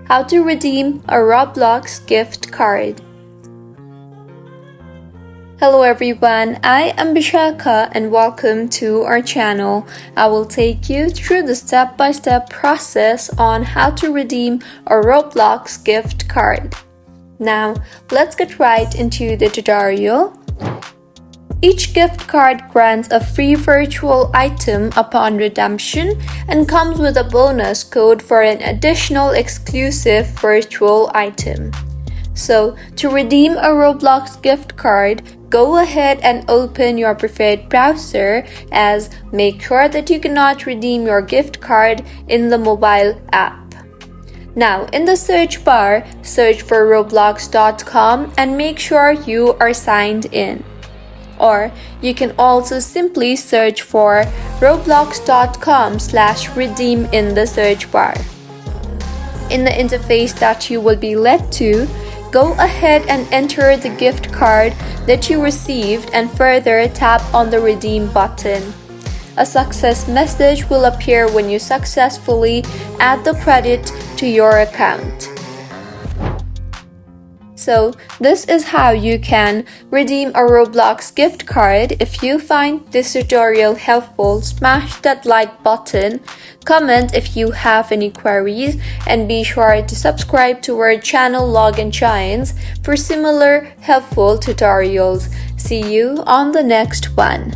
How to redeem a Roblox gift card. Hello everyone, I am Bishaka and welcome to our channel. I will take you through the step-by-step process on how to redeem a Roblox gift card. Now, let's get right into the tutorial. Each gift card grants a free virtual item upon redemption and comes with a bonus code for an additional exclusive virtual item. So, to redeem a Roblox gift card, go ahead and open your preferred browser, as make sure that you cannot redeem your gift card in the mobile app. Now, in the search bar, search for roblox.com and make sure you are signed in. Or you can also simply search for roblox.com/redeem in the search bar. In the interface that you will be led to, go ahead and enter the gift card that you received and further tap on the redeem button. A success message will appear when you successfully add the credit to your account. So, this is how you can redeem a Roblox gift card. If you find this tutorial helpful, smash that like button, comment if you have any queries, and be sure to subscribe to our channel Login Giants for similar helpful tutorials. See you on the next one.